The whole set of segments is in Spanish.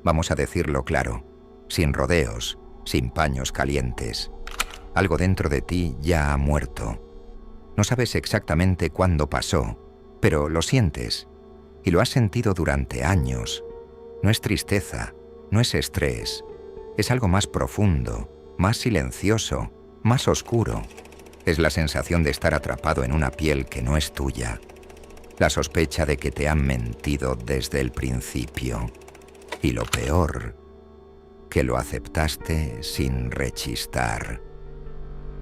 Vamos a decirlo claro, sin rodeos, sin paños calientes. Algo dentro de ti ya ha muerto. No sabes exactamente cuándo pasó, pero lo sientes, y lo has sentido durante años. No es tristeza, no es estrés, es algo más profundo, más silencioso, más oscuro. Es la sensación de estar atrapado en una piel que no es tuya. La sospecha de que te han mentido desde el principio. Y lo peor, que lo aceptaste sin rechistar.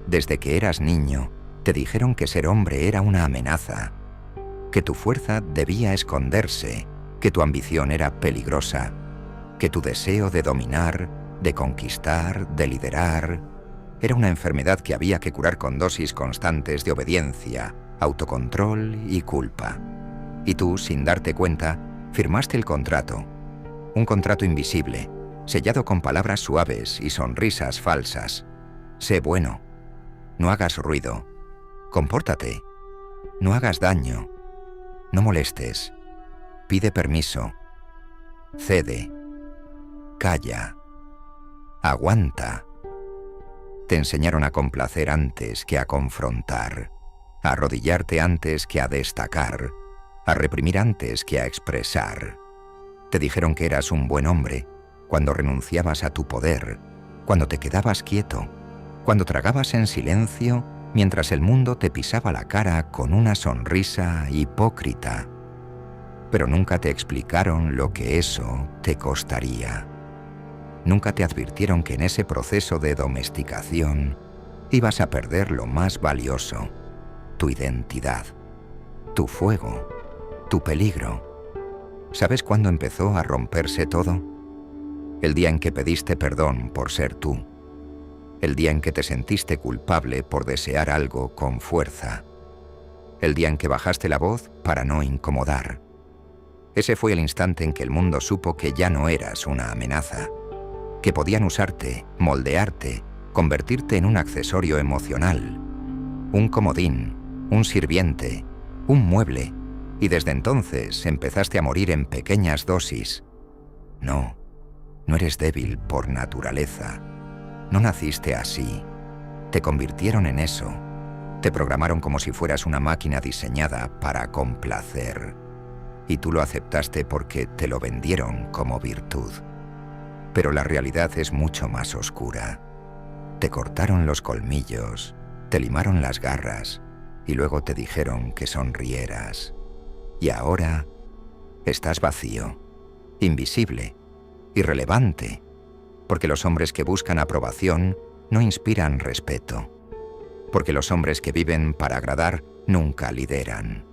Desde que eras niño, te dijeron que ser hombre era una amenaza, que tu fuerza debía esconderse, que tu ambición era peligrosa, que tu deseo de dominar, de conquistar, de liderar, era una enfermedad que había que curar con dosis constantes de obediencia, autocontrol y culpa. Y tú, sin darte cuenta, firmaste el contrato. Un contrato invisible, sellado con palabras suaves y sonrisas falsas. Sé bueno. No hagas ruido. Compórtate. No hagas daño. No molestes. Pide permiso. Cede. Calla. Aguanta. Te enseñaron a complacer antes que a confrontar, a arrodillarte antes que a destacar, a reprimir antes que a expresar. Te dijeron que eras un buen hombre cuando renunciabas a tu poder, cuando te quedabas quieto, cuando tragabas en silencio mientras el mundo te pisaba la cara con una sonrisa hipócrita. Pero nunca te explicaron lo que eso te costaría. Nunca te advirtieron que en ese proceso de domesticación ibas a perder lo más valioso, tu identidad, tu fuego, tu peligro. ¿Sabes cuándo empezó a romperse todo? El día en que pediste perdón por ser tú. El día en que te sentiste culpable por desear algo con fuerza. El día en que bajaste la voz para no incomodar. Ese fue el instante en que el mundo supo que ya no eras una amenaza, que podían usarte, moldearte, convertirte en un accesorio emocional, un comodín, un sirviente, un mueble, y desde entonces empezaste a morir en pequeñas dosis. No, no eres débil por naturaleza. No naciste así. Te convirtieron en eso. Te programaron como si fueras una máquina diseñada para complacer. Y tú lo aceptaste porque te lo vendieron como virtud. Pero la realidad es mucho más oscura. Te cortaron los colmillos, te limaron las garras y luego te dijeron que sonrieras. Y ahora estás vacío, invisible, irrelevante, porque los hombres que buscan aprobación no inspiran respeto, porque los hombres que viven para agradar nunca lideran.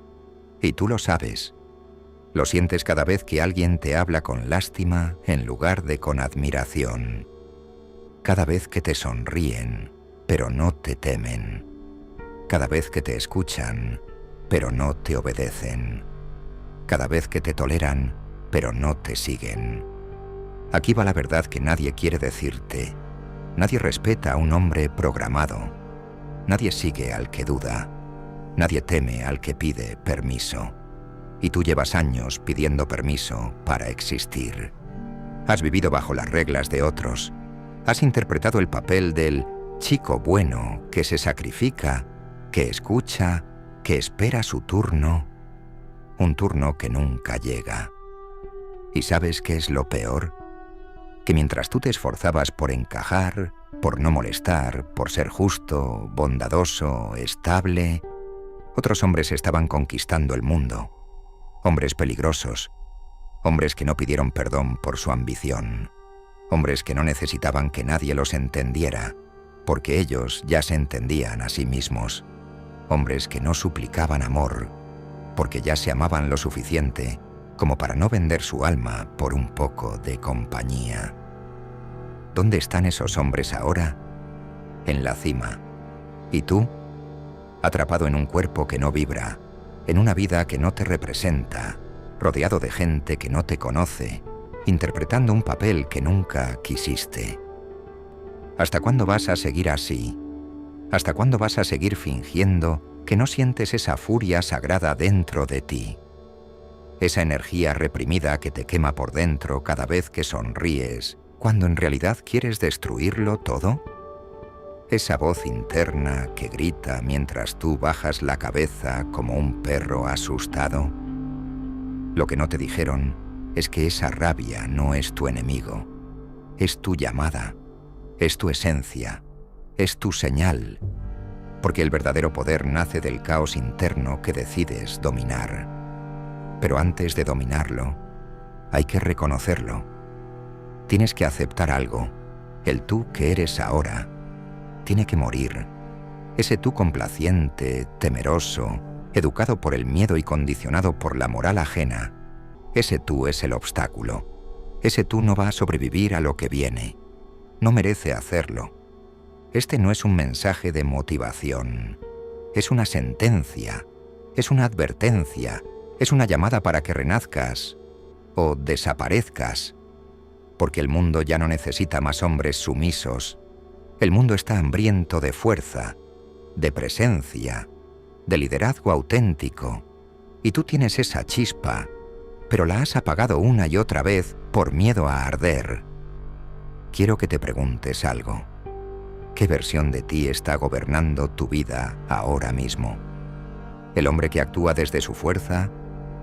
Y tú lo sabes. Lo sientes cada vez que alguien te habla con lástima en lugar de con admiración. Cada vez que te sonríen, pero no te temen. Cada vez que te escuchan, pero no te obedecen. Cada vez que te toleran, pero no te siguen. Aquí va la verdad que nadie quiere decirte. Nadie respeta a un hombre programado. Nadie sigue al que duda. Nadie teme al que pide permiso. Y tú llevas años pidiendo permiso para existir. Has vivido bajo las reglas de otros. Has interpretado el papel del chico bueno que se sacrifica, que escucha, que espera su turno. Un turno que nunca llega. ¿Y sabes qué es lo peor? Que mientras tú te esforzabas por encajar, por no molestar, por ser justo, bondadoso, estable, otros hombres estaban conquistando el mundo. Hombres peligrosos, hombres que no pidieron perdón por su ambición, hombres que no necesitaban que nadie los entendiera, porque ellos ya se entendían a sí mismos, hombres que no suplicaban amor, porque ya se amaban lo suficiente como para no vender su alma por un poco de compañía. ¿Dónde están esos hombres ahora? En la cima. ¿Y tú? Atrapado en un cuerpo que no vibra, en una vida que no te representa, rodeado de gente que no te conoce, interpretando un papel que nunca quisiste. ¿Hasta cuándo vas a seguir así? ¿Hasta cuándo vas a seguir fingiendo que no sientes esa furia sagrada dentro de ti? esa energía reprimida que te quema por dentro cada vez que sonríes, cuando en realidad quieres destruirlo todo. Esa voz interna que grita mientras tú bajas la cabeza como un perro asustado. Lo que no te dijeron es que esa rabia no es tu enemigo, es tu llamada, es tu esencia, es tu señal, porque el verdadero poder nace del caos interno que decides dominar. Pero antes de dominarlo, hay que reconocerlo. Tienes que aceptar algo. El tú que eres ahora tiene que morir. Ese tú complaciente, temeroso, educado por el miedo y condicionado por la moral ajena, ese tú es el obstáculo. Ese tú no va a sobrevivir a lo que viene. No merece hacerlo. Este no es un mensaje de motivación. Es una sentencia. Es una advertencia. Es una llamada para que renazcas o desaparezcas. Porque el mundo ya no necesita más hombres sumisos. El mundo está hambriento de fuerza, de presencia, de liderazgo auténtico. Y tú tienes esa chispa, pero la has apagado una y otra vez por miedo a arder. Quiero que te preguntes algo. ¿Qué versión de ti está gobernando tu vida ahora mismo? ¿El hombre que actúa desde su fuerza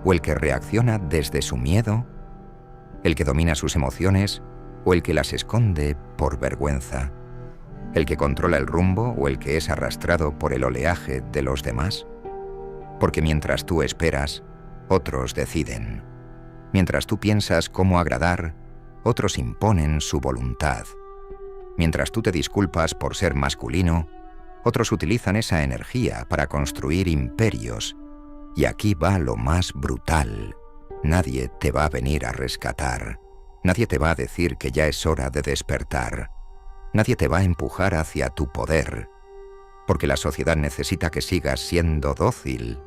o el que reacciona desde su miedo? ¿El que domina sus emociones o el que las esconde por vergüenza? ¿El que controla el rumbo o el que es arrastrado por el oleaje de los demás? Porque mientras tú esperas, otros deciden. Mientras tú piensas cómo agradar, otros imponen su voluntad. Mientras tú te disculpas por ser masculino, otros utilizan esa energía para construir imperios. Y aquí va lo más brutal. Nadie te va a venir a rescatar. Nadie te va a decir que ya es hora de despertar. Nadie te va a empujar hacia tu poder. Porque la sociedad necesita que sigas siendo dócil.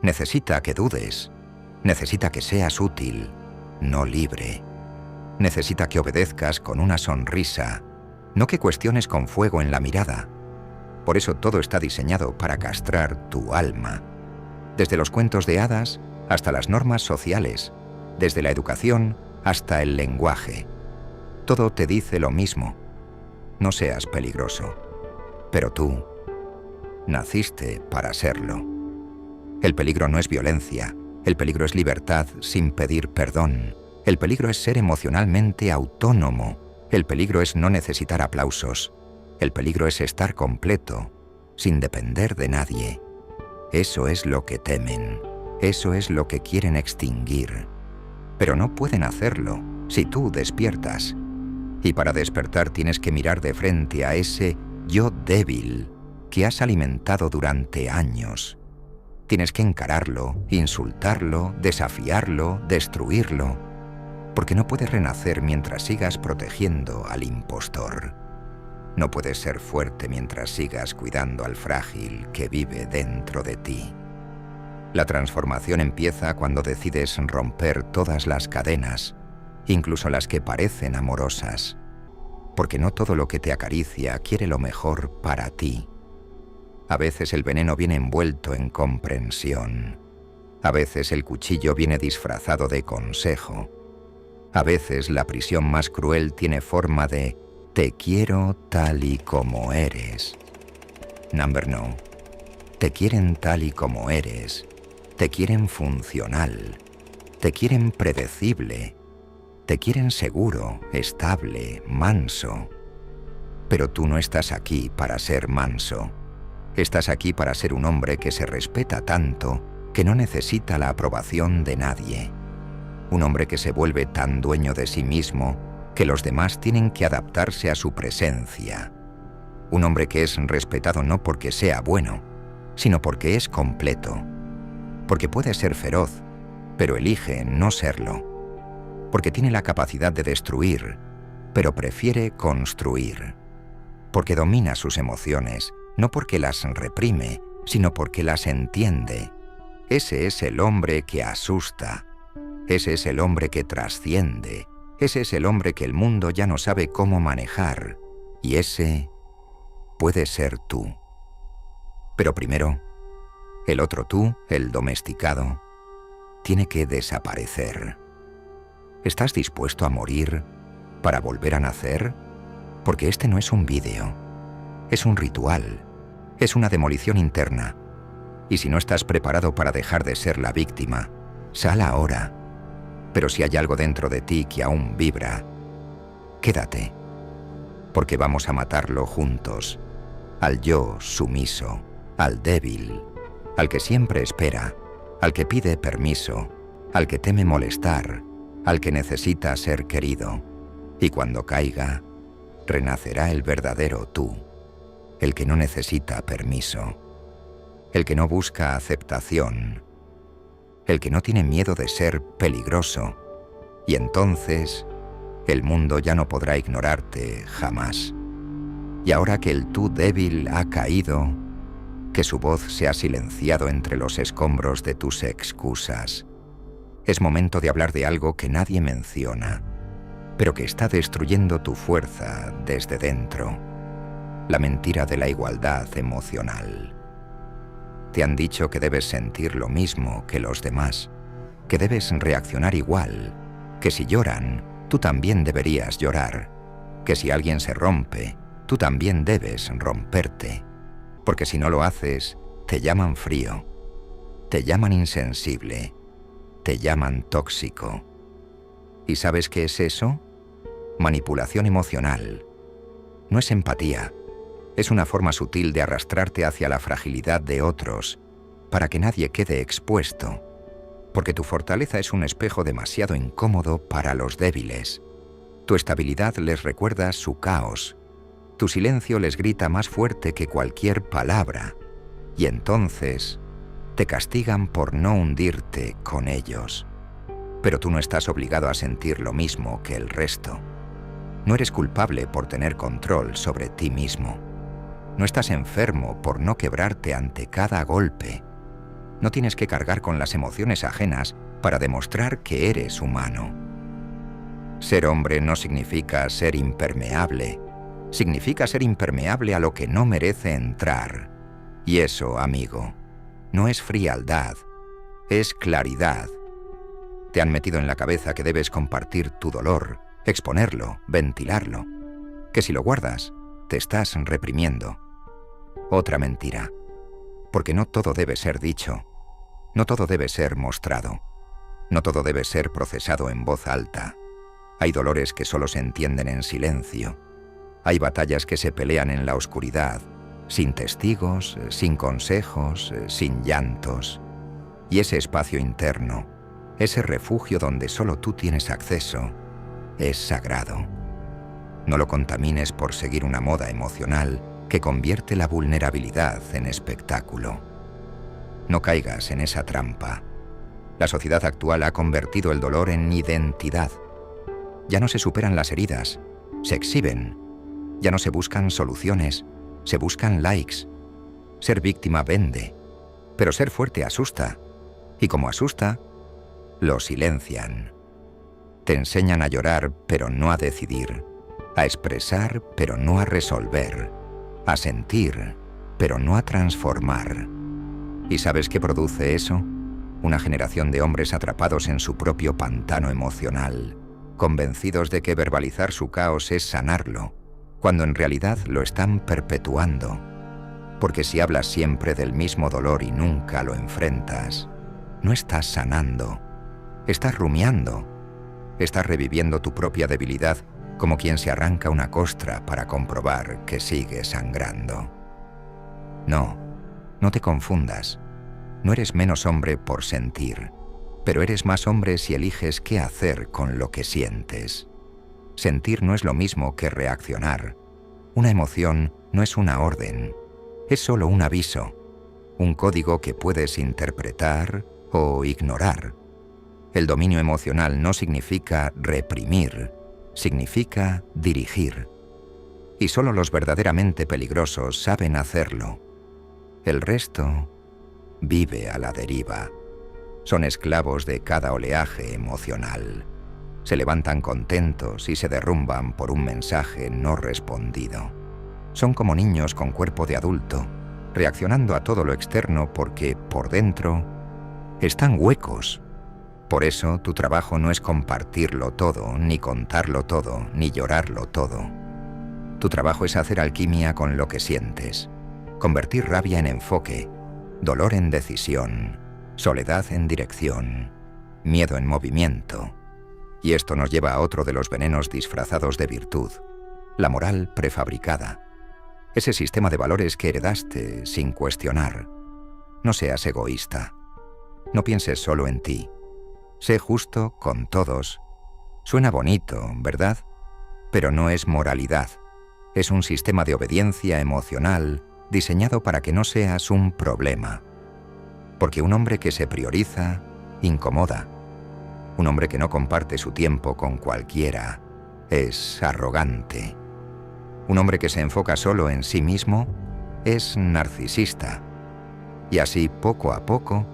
Necesita que dudes. Necesita que seas útil, no libre. Necesita que obedezcas con una sonrisa, no que cuestiones con fuego en la mirada. Por eso todo está diseñado para castrar tu alma. Desde los cuentos de hadas hasta las normas sociales, desde la educación hasta el lenguaje. Todo te dice lo mismo. No seas peligroso. Pero tú naciste para serlo. El peligro no es violencia. El peligro es libertad sin pedir perdón. El peligro es ser emocionalmente autónomo. El peligro es no necesitar aplausos. El peligro es estar completo, sin depender de nadie. Eso es lo que temen. Eso es lo que quieren extinguir. Pero no pueden hacerlo si tú despiertas. Y para despertar tienes que mirar de frente a ese yo débil que has alimentado durante años. Tienes que encararlo, insultarlo, desafiarlo, destruirlo, porque no puedes renacer mientras sigas protegiendo al impostor. No puedes ser fuerte mientras sigas cuidando al frágil que vive dentro de ti. La transformación empieza cuando decides romper todas las cadenas, incluso las que parecen amorosas, porque no todo lo que te acaricia quiere lo mejor para ti. A veces el veneno viene envuelto en comprensión. A veces el cuchillo viene disfrazado de consejo. A veces la prisión más cruel tiene forma de te quiero tal y como eres. Number no. Te quieren tal y como eres. Te quieren funcional. Te quieren predecible. Te quieren seguro, estable, manso. Pero tú no estás aquí para ser manso. Estás aquí para ser un hombre que se respeta tanto que no necesita la aprobación de nadie. Un hombre que se vuelve tan dueño de sí mismo que los demás tienen que adaptarse a su presencia. Un hombre que es respetado no porque sea bueno, sino porque es completo. Porque puede ser feroz, pero elige no serlo. Porque tiene la capacidad de destruir, pero prefiere construir. Porque domina sus emociones, no porque las reprime, sino porque las entiende. Ese es el hombre que asusta. Ese es el hombre que trasciende. Ese es el hombre que el mundo ya no sabe cómo manejar. Y ese puede ser tú. Pero primero, el otro tú, el domesticado, tiene que desaparecer. ¿Estás dispuesto a morir para volver a nacer? Porque este no es un vídeo, es un ritual, es una demolición interna. Y si no estás preparado para dejar de ser la víctima, sal ahora. Pero si hay algo dentro de ti que aún vibra, quédate, porque vamos a matarlo juntos, al yo sumiso, al débil, al que siempre espera, al que pide permiso, al que teme molestar, al que necesita ser querido. Y cuando caiga, renacerá el verdadero tú, el que no necesita permiso, el que no busca aceptación, el que no tiene miedo de ser peligroso, y entonces el mundo ya no podrá ignorarte jamás. Y ahora que el tú débil ha caído, que su voz se ha silenciado entre los escombros de tus excusas, es momento de hablar de algo que nadie menciona, pero que está destruyendo tu fuerza desde dentro, la mentira de la igualdad emocional. Te han dicho que debes sentir lo mismo que los demás, que debes reaccionar igual, que si lloran, tú también deberías llorar, que si alguien se rompe, tú también debes romperte, porque si no lo haces, te llaman frío, te llaman insensible, te llaman tóxico. ¿Y sabes qué es eso? Manipulación emocional. No es empatía. Es una forma sutil de arrastrarte hacia la fragilidad de otros, para que nadie quede expuesto, porque tu fortaleza es un espejo demasiado incómodo para los débiles. Tu estabilidad les recuerda su caos. Tu silencio les grita más fuerte que cualquier palabra, y entonces te castigan por no hundirte con ellos. Pero tú no estás obligado a sentir lo mismo que el resto. No eres culpable por tener control sobre ti mismo. No estás enfermo por no quebrarte ante cada golpe. No tienes que cargar con las emociones ajenas para demostrar que eres humano. Ser hombre no significa ser impermeable. Significa ser impermeable a lo que no merece entrar. Y eso, amigo, no es frialdad, es claridad. Te han metido en la cabeza que debes compartir tu dolor, exponerlo, ventilarlo. Que si lo guardas, te estás reprimiendo. Otra mentira. Porque no todo debe ser dicho. No todo debe ser mostrado. No todo debe ser procesado en voz alta. Hay dolores que solo se entienden en silencio. Hay batallas que se pelean en la oscuridad, sin testigos, sin consejos, sin llantos. Y ese espacio interno, ese refugio donde solo tú tienes acceso, es sagrado. No lo contamines por seguir una moda emocional que convierte la vulnerabilidad en espectáculo. No caigas en esa trampa. La sociedad actual ha convertido el dolor en identidad. Ya no se superan las heridas, se exhiben. Ya no se buscan soluciones, se buscan likes. Ser víctima vende, pero ser fuerte asusta. Y como asusta, lo silencian. Te enseñan a llorar, pero no a decidir. A expresar, pero no a resolver. A sentir, pero no a transformar. ¿Y sabes qué produce eso? Una generación de hombres atrapados en su propio pantano emocional, convencidos de que verbalizar su caos es sanarlo, cuando en realidad lo están perpetuando. Porque si hablas siempre del mismo dolor y nunca lo enfrentas, no estás sanando, estás rumiando, estás reviviendo tu propia debilidad como quien se arranca una costra para comprobar que sigue sangrando. No te confundas. No eres menos hombre por sentir, pero eres más hombre si eliges qué hacer con lo que sientes. Sentir no es lo mismo que reaccionar. Una emoción no es una orden, es solo un aviso, un código que puedes interpretar o ignorar. El dominio emocional no significa reprimir, significa dirigir. Y solo los verdaderamente peligrosos saben hacerlo. El resto vive a la deriva. Son esclavos de cada oleaje emocional. Se levantan contentos y se derrumban por un mensaje no respondido. Son como niños con cuerpo de adulto, reaccionando a todo lo externo porque, por dentro, están huecos, Por eso tu trabajo no es compartirlo todo, ni contarlo todo, ni llorarlo todo. Tu trabajo es hacer alquimia con lo que sientes, convertir rabia en enfoque, dolor en decisión, soledad en dirección, miedo en movimiento. Y esto nos lleva a otro de los venenos disfrazados de virtud, la moral prefabricada. Ese sistema de valores que heredaste sin cuestionar. No seas egoísta. No pienses solo en ti. Sé justo con todos. Suena bonito, ¿verdad? Pero no es moralidad. Es un sistema de obediencia emocional diseñado para que no seas un problema. Porque un hombre que se prioriza, incomoda. Un hombre que no comparte su tiempo con cualquiera es arrogante. Un hombre que se enfoca solo en sí mismo es narcisista. Y así, poco a poco,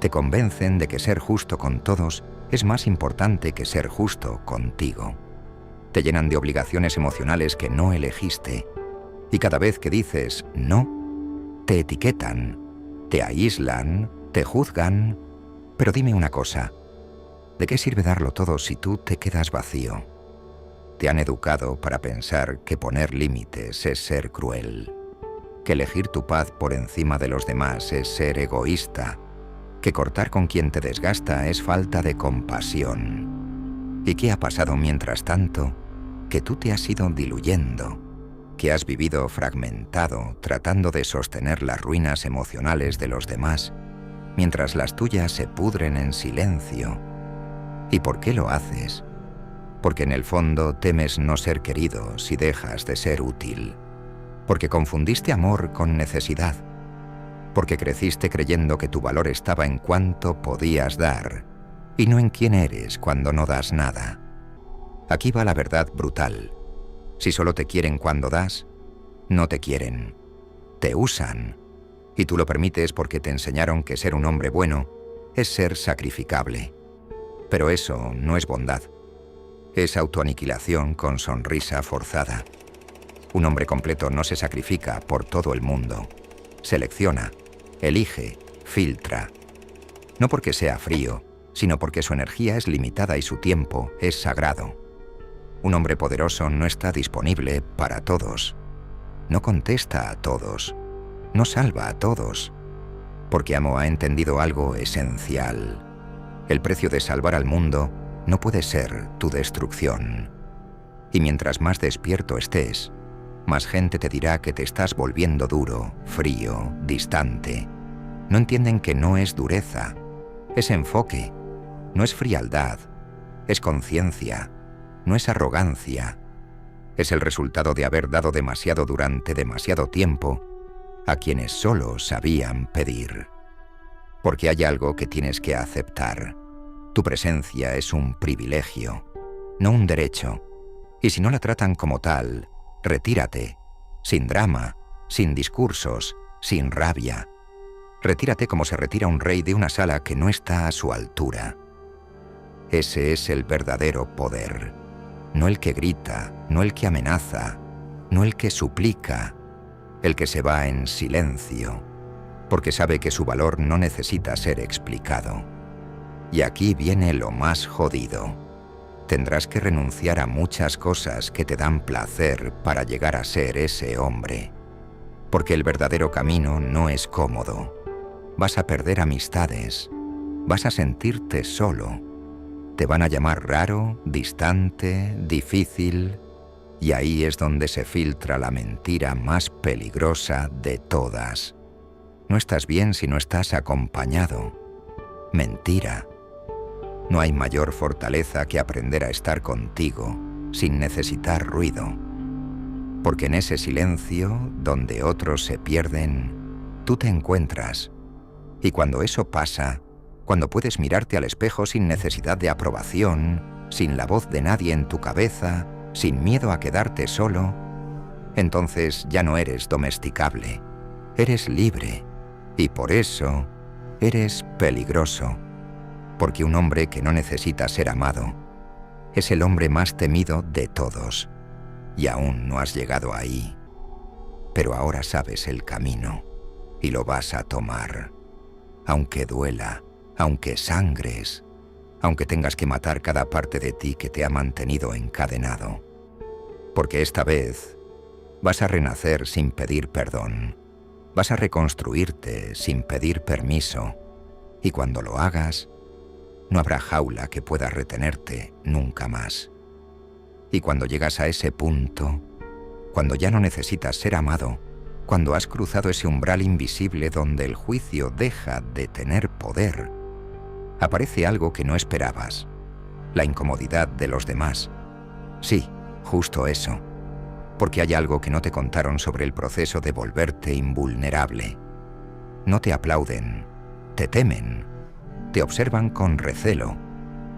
te convencen de que ser justo con todos es más importante que ser justo contigo. Te llenan de obligaciones emocionales que no elegiste. Y cada vez que dices no, te etiquetan, te aíslan, te juzgan. Pero dime una cosa, ¿de qué sirve darlo todo si tú te quedas vacío? Te han educado para pensar que poner límites es ser cruel, que elegir tu paz por encima de los demás es ser egoísta, que cortar con quien te desgasta es falta de compasión. ¿Y qué ha pasado mientras tanto? Que tú te has ido diluyendo, que has vivido fragmentado tratando de sostener las ruinas emocionales de los demás, mientras las tuyas se pudren en silencio. ¿Y por qué lo haces? Porque en el fondo temes no ser querido si dejas de ser útil. Porque confundiste amor con necesidad. Porque creciste creyendo que tu valor estaba en cuánto podías dar y no en quién eres cuando no das nada. Aquí va la verdad brutal. Si solo te quieren cuando das, no te quieren. Te usan. Y tú lo permites porque te enseñaron que ser un hombre bueno es ser sacrificable. Pero eso no es bondad. Es autoaniquilación con sonrisa forzada. Un hombre completo no se sacrifica por todo el mundo. Selecciona, elige, filtra. No porque sea frío, sino porque su energía es limitada y su tiempo es sagrado. Un hombre poderoso no está disponible para todos. No contesta a todos. No salva a todos. Porque Amo ha entendido algo esencial. El precio de salvar al mundo no puede ser tu destrucción. Y mientras más despierto estés, más gente te dirá que te estás volviendo duro, frío, distante. No entienden que no es dureza, es enfoque, no es frialdad, es conciencia, no es arrogancia. Es el resultado de haber dado demasiado durante demasiado tiempo a quienes solo sabían pedir. Porque hay algo que tienes que aceptar. Tu presencia es un privilegio, no un derecho. Y si no la tratan como tal, retírate, sin drama, sin discursos, sin rabia. Retírate como se retira un rey de una sala que no está a su altura. Ese es el verdadero poder. No el que grita, no el que amenaza, no el que suplica, el que se va en silencio, porque sabe que su valor no necesita ser explicado. Y aquí viene lo más jodido. Tendrás que renunciar a muchas cosas que te dan placer para llegar a ser ese hombre. Porque el verdadero camino no es cómodo. Vas a perder amistades. Vas a sentirte solo. Te van a llamar raro, distante, difícil. Y ahí es donde se filtra la mentira más peligrosa de todas. No estás bien si no estás acompañado. Mentira. No hay mayor fortaleza que aprender a estar contigo sin necesitar ruido. Porque en ese silencio, donde otros se pierden, tú te encuentras. Y cuando eso pasa, cuando puedes mirarte al espejo sin necesidad de aprobación, sin la voz de nadie en tu cabeza, sin miedo a quedarte solo, entonces ya no eres domesticable. Eres libre. Y por eso eres peligroso. Porque un hombre que no necesita ser amado es el hombre más temido de todos. Y aún no has llegado ahí. Pero ahora sabes el camino y lo vas a tomar. Aunque duela, aunque sangres, aunque tengas que matar cada parte de ti que te ha mantenido encadenado. Porque esta vez vas a renacer sin pedir perdón, vas a reconstruirte sin pedir permiso, y cuando lo hagas, no habrá jaula que pueda retenerte nunca más. Y cuando llegas a ese punto, cuando ya no necesitas ser amado, cuando has cruzado ese umbral invisible donde el juicio deja de tener poder, aparece algo que no esperabas, la incomodidad de los demás. Sí, justo eso, porque hay algo que no te contaron sobre el proceso de volverte invulnerable. No te aplauden, te temen, te observan con recelo,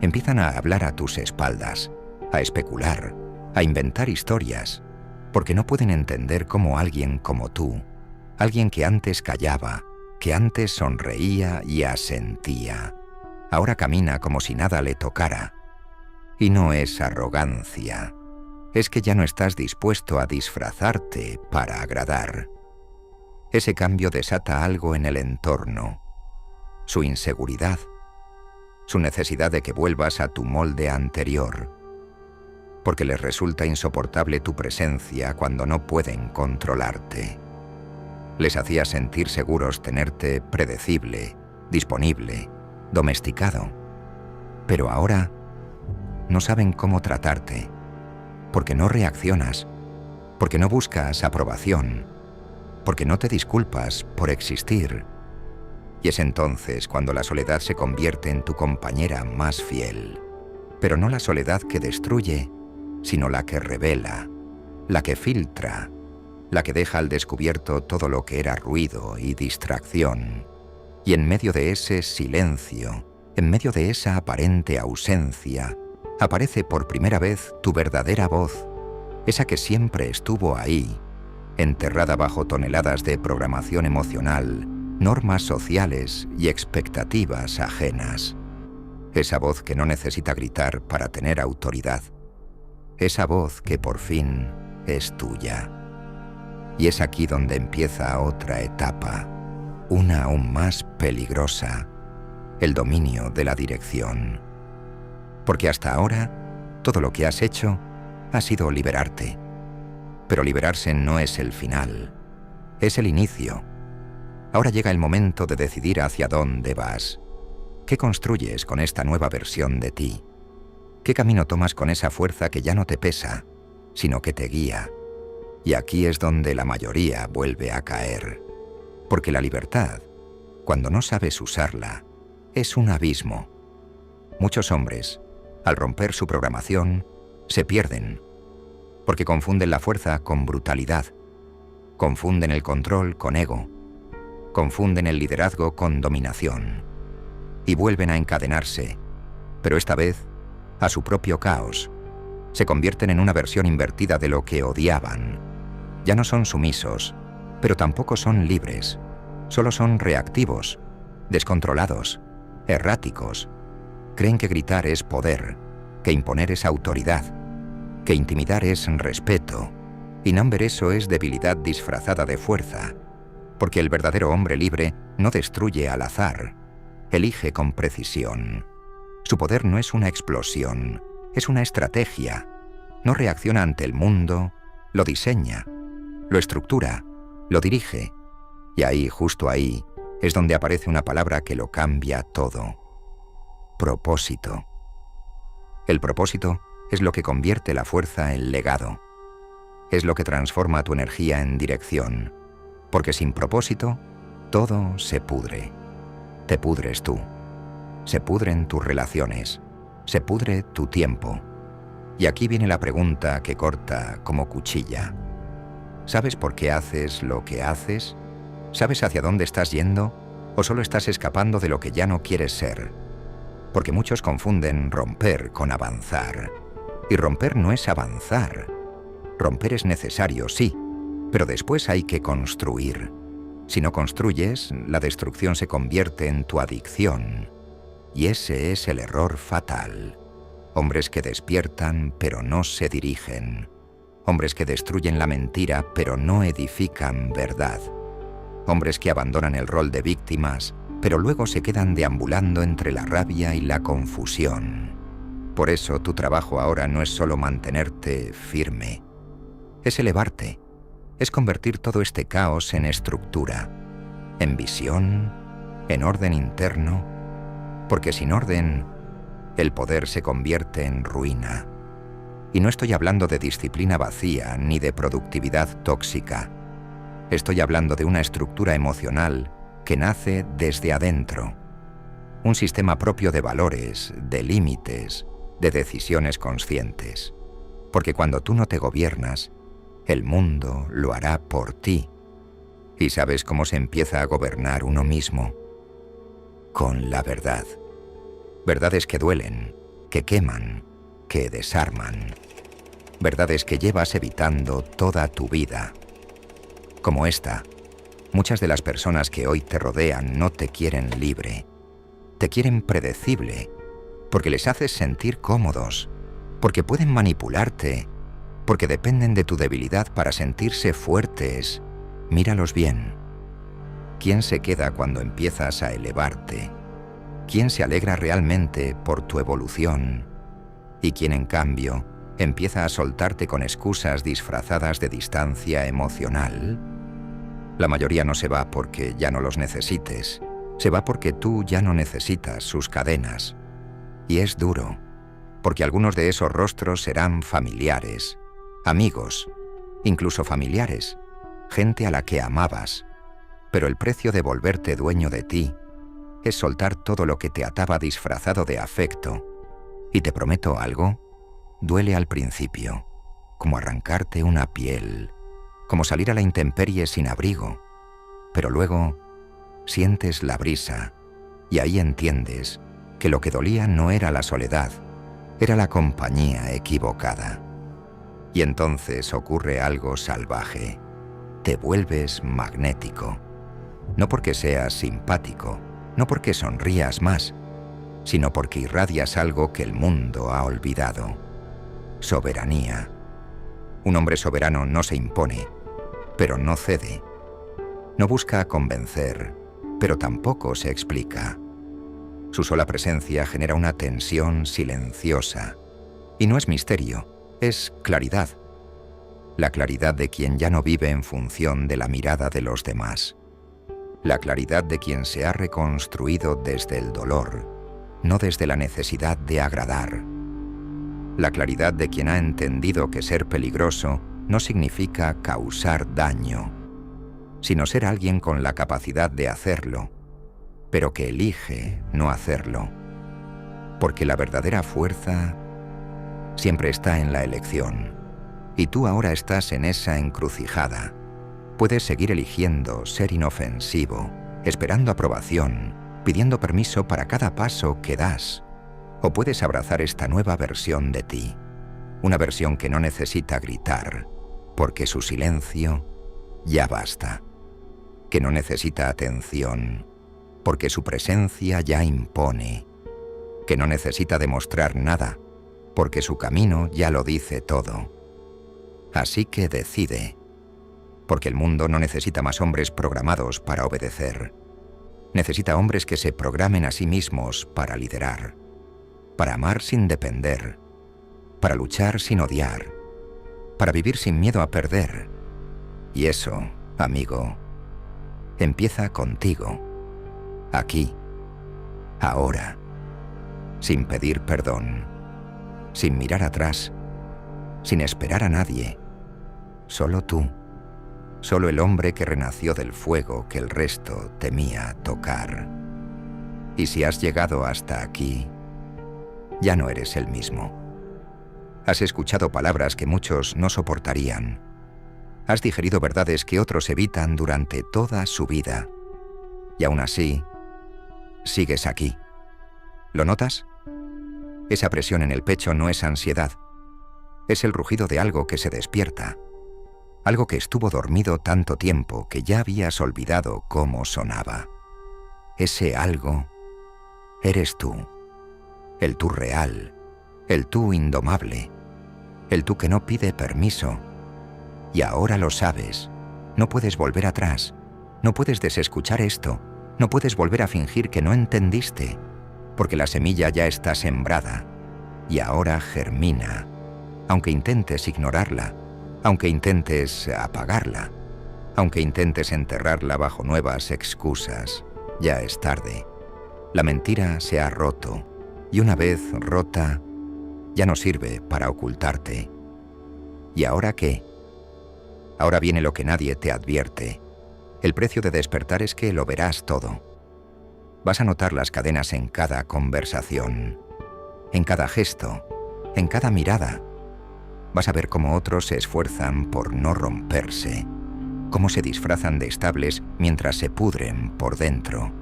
empiezan a hablar a tus espaldas, a especular, a inventar historias, porque no pueden entender cómo alguien como tú, alguien que antes callaba, que antes sonreía y asentía, ahora camina como si nada le tocara. Y no es arrogancia, es que ya no estás dispuesto a disfrazarte para agradar. Ese cambio desata algo en el entorno, su inseguridad, su necesidad de que vuelvas a tu molde anterior, porque les resulta insoportable tu presencia cuando no pueden controlarte. Les hacía sentir seguros tenerte predecible, disponible, domesticado, pero ahora no saben cómo tratarte, porque no reaccionas, porque no buscas aprobación, porque no te disculpas por existir. Y es entonces cuando la soledad se convierte en tu compañera más fiel, pero no la soledad que destruye, sino la que revela, la que filtra, la que deja al descubierto todo lo que era ruido y distracción. Y en medio de ese silencio, en medio de esa aparente ausencia, aparece por primera vez tu verdadera voz, esa que siempre estuvo ahí, enterrada bajo toneladas de programación emocional, normas sociales y expectativas ajenas. Esa voz que no necesita gritar para tener autoridad. Esa voz que por fin es tuya. Y es aquí donde empieza otra etapa, una aún más peligrosa, el dominio de la dirección. Porque hasta ahora, todo lo que has hecho ha sido liberarte. Pero liberarse no es el final, es el inicio. Ahora llega el momento de decidir hacia dónde vas. ¿Qué construyes con esta nueva versión de ti? ¿Qué camino tomas con esa fuerza que ya no te pesa, sino que te guía? Y aquí es donde la mayoría vuelve a caer. Porque la libertad, cuando no sabes usarla, es un abismo. Muchos hombres, al romper su programación, se pierden, porque confunden la fuerza con brutalidad, confunden el control con ego, confunden el liderazgo con dominación, y vuelven a encadenarse, pero esta vez a su propio caos. Se convierten en una versión invertida de lo que odiaban. Ya no son sumisos, pero tampoco son libres. Solo son reactivos, descontrolados, erráticos. Creen que gritar es poder, que imponer es autoridad, que intimidar es respeto, y no ver eso es debilidad disfrazada de fuerza, porque el verdadero hombre libre no destruye al azar, elige con precisión. Su poder no es una explosión, es una estrategia. No reacciona ante el mundo, lo diseña, lo estructura, lo dirige. Y ahí, justo ahí, es donde aparece una palabra que lo cambia todo. Propósito. El propósito es lo que convierte la fuerza en legado. Es lo que transforma tu energía en dirección. Porque sin propósito, todo se pudre. Te pudres tú. Se pudren tus relaciones. Se pudre tu tiempo. Y aquí viene la pregunta que corta como cuchilla. ¿Sabes por qué haces lo que haces? ¿Sabes hacia dónde estás yendo? ¿O solo estás escapando de lo que ya no quieres ser? Porque muchos confunden romper con avanzar. Y romper no es avanzar. Romper es necesario, sí, pero después hay que construir. Si no construyes, la destrucción se convierte en tu adicción. Y ese es el error fatal. Hombres que despiertan, pero no se dirigen. Hombres que destruyen la mentira, pero no edifican verdad. Hombres que abandonan el rol de víctimas, pero luego se quedan deambulando entre la rabia y la confusión. Por eso tu trabajo ahora no es solo mantenerte firme, es elevarte, es convertir todo este caos en estructura, en visión, en orden interno, porque sin orden, el poder se convierte en ruina. Y no estoy hablando de disciplina vacía ni de productividad tóxica. Estoy hablando de una estructura emocional que nace desde adentro. Un sistema propio de valores, de límites, de decisiones conscientes. Porque cuando tú no te gobiernas, el mundo lo hará por ti. ¿Y sabes cómo se empieza a gobernar uno mismo? Con la verdad. Verdades que duelen, que queman, que desarman. Verdades que llevas evitando toda tu vida. Como esta, muchas de las personas que hoy te rodean no te quieren libre. Te quieren predecible, porque les haces sentir cómodos, porque pueden manipularte, porque dependen de tu debilidad para sentirse fuertes. Míralos bien. ¿Quién se queda cuando empiezas a elevarte? ¿Quién se alegra realmente por tu evolución? ¿Y quién, en cambio, empieza a soltarte con excusas disfrazadas de distancia emocional? La mayoría no se va porque ya no los necesites. Se va porque tú ya no necesitas sus cadenas. Y es duro, porque algunos de esos rostros serán familiares, amigos, incluso familiares, gente a la que amabas. Pero el precio de volverte dueño de ti es soltar todo lo que te ataba disfrazado de afecto. Y te prometo algo, duele al principio, como arrancarte una piel, como salir a la intemperie sin abrigo. Pero luego sientes la brisa y ahí entiendes que lo que dolía no era la soledad, era la compañía equivocada. Y entonces ocurre algo salvaje. Te vuelves magnético. No porque seas simpático, no porque sonrías más, sino porque irradias algo que el mundo ha olvidado. Soberanía. Un hombre soberano no se impone, pero no cede. No busca convencer, pero tampoco se explica. Su sola presencia genera una tensión silenciosa. Y no es misterio, es claridad. La claridad de quien ya no vive en función de la mirada de los demás. La claridad de quien se ha reconstruido desde el dolor, no desde la necesidad de agradar. La claridad de quien ha entendido que ser peligroso no significa causar daño, sino ser alguien con la capacidad de hacerlo, pero que elige no hacerlo. Porque la verdadera fuerza siempre está en la elección, y tú ahora estás en esa encrucijada. Puedes seguir eligiendo ser inofensivo, esperando aprobación, pidiendo permiso para cada paso que das. O puedes abrazar esta nueva versión de ti, una versión que no necesita gritar, porque su silencio ya basta. Que no necesita atención, porque su presencia ya impone. Que no necesita demostrar nada, porque su camino ya lo dice todo. Así que decide, porque el mundo no necesita más hombres programados para obedecer. Necesita hombres que se programen a sí mismos para liderar, para amar sin depender, para luchar sin odiar, para vivir sin miedo a perder. Y eso, amigo, empieza contigo, aquí, ahora, sin pedir perdón, sin mirar atrás, sin esperar a nadie, solo tú. Solo el hombre que renació del fuego que el resto temía tocar. Y si has llegado hasta aquí, ya no eres el mismo. Has escuchado palabras que muchos no soportarían. Has digerido verdades que otros evitan durante toda su vida. Y aún así, sigues aquí. ¿Lo notas? Esa presión en el pecho no es ansiedad. Es el rugido de algo que se despierta. Algo que estuvo dormido tanto tiempo que ya habías olvidado cómo sonaba. Ese algo eres tú. El tú real, el tú indomable, el tú que no pide permiso. Y ahora lo sabes. No puedes volver atrás. No puedes desescuchar esto. No puedes volver a fingir que no entendiste, porque la semilla ya está sembrada y ahora germina, aunque intentes ignorarla, aunque intentes apagarla, aunque intentes enterrarla bajo nuevas excusas. Ya es tarde. La mentira se ha roto, y una vez rota, ya no sirve para ocultarte. ¿Y ahora qué? Ahora viene lo que nadie te advierte. El precio de despertar es que lo verás todo. Vas a notar las cadenas en cada conversación, en cada gesto, en cada mirada. Vas a ver cómo otros se esfuerzan por no romperse, cómo se disfrazan de estables mientras se pudren por dentro.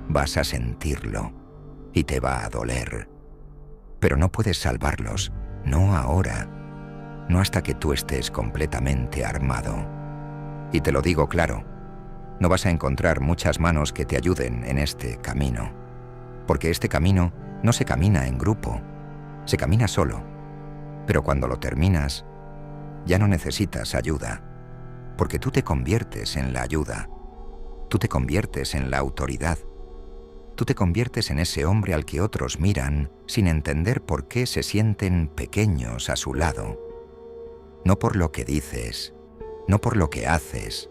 Vas a sentirlo y te va a doler. Pero no puedes salvarlos, no ahora, no hasta que tú estés completamente armado. Y te lo digo claro, no vas a encontrar muchas manos que te ayuden en este camino, porque este camino no se camina en grupo, se camina solo. Pero cuando lo terminas, ya no necesitas ayuda, porque tú te conviertes en la ayuda, tú te conviertes en la autoridad, tú te conviertes en ese hombre al que otros miran sin entender por qué se sienten pequeños a su lado. No por lo que dices, no por lo que haces,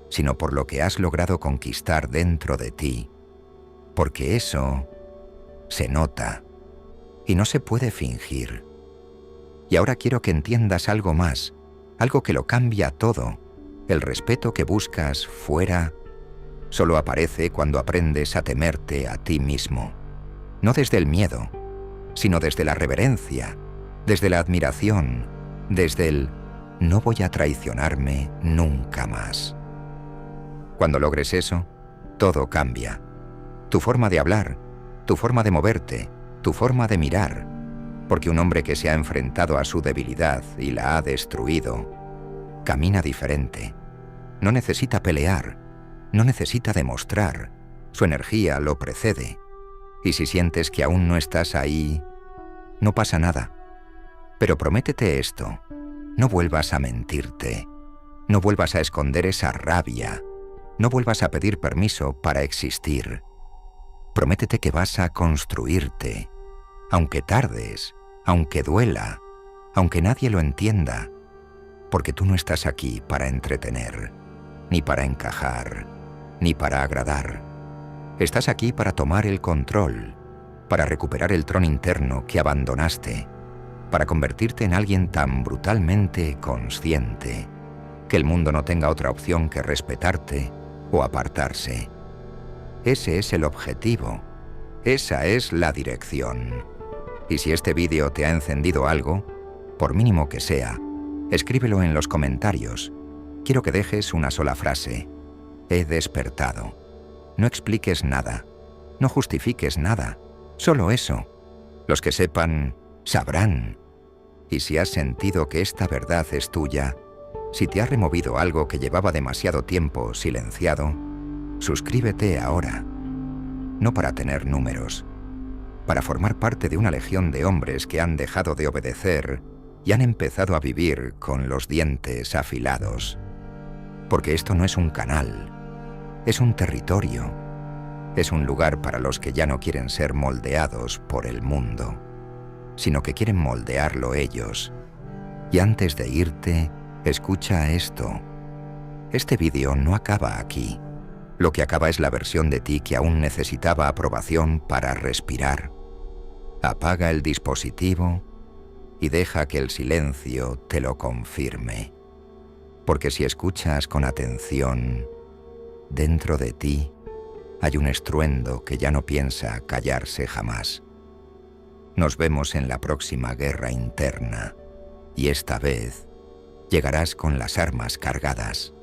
sino por lo que has logrado conquistar dentro de ti, porque eso se nota y no se puede fingir. Y ahora quiero que entiendas algo más, algo que lo cambia todo. El respeto que buscas fuera solo aparece cuando aprendes a temerte a ti mismo. No desde el miedo, sino desde la reverencia, desde la admiración, desde el no voy a traicionarme nunca más. Cuando logres eso, todo cambia. Tu forma de hablar, tu forma de moverte, tu forma de mirar, porque un hombre que se ha enfrentado a su debilidad y la ha destruido, camina diferente. No necesita pelear, no necesita demostrar, su energía lo precede. Y si sientes que aún no estás ahí, no pasa nada. Pero prométete esto, no vuelvas a mentirte, no vuelvas a esconder esa rabia, no vuelvas a pedir permiso para existir. Prométete que vas a construirte, aunque tardes, aunque duela, aunque nadie lo entienda, porque tú no estás aquí para entretener, ni para encajar, ni para agradar. Estás aquí para tomar el control, para recuperar el trono interno que abandonaste, para convertirte en alguien tan brutalmente consciente que el mundo no tenga otra opción que respetarte o apartarse. Ese es el objetivo, esa es la dirección. Y si este vídeo te ha encendido algo, por mínimo que sea, escríbelo en los comentarios. Quiero que dejes una sola frase: he despertado. No expliques nada, no justifiques nada, solo eso. Los que sepan, sabrán. Y si has sentido que esta verdad es tuya, si te ha removido algo que llevaba demasiado tiempo silenciado, suscríbete ahora. No para tener números, para formar parte de una legión de hombres que han dejado de obedecer y han empezado a vivir con los dientes afilados. Porque esto no es un canal, es un territorio, es un lugar para los que ya no quieren ser moldeados por el mundo, sino que quieren moldearlo ellos. Y antes de irte, escucha esto. Este vídeo no acaba aquí. Lo que acaba es la versión de ti que aún necesitaba aprobación para respirar. Apaga el dispositivo y deja que el silencio te lo confirme. Porque si escuchas con atención, dentro de ti hay un estruendo que ya no piensa callarse jamás. Nos vemos en la próxima guerra interna, y esta vez llegarás con las armas cargadas.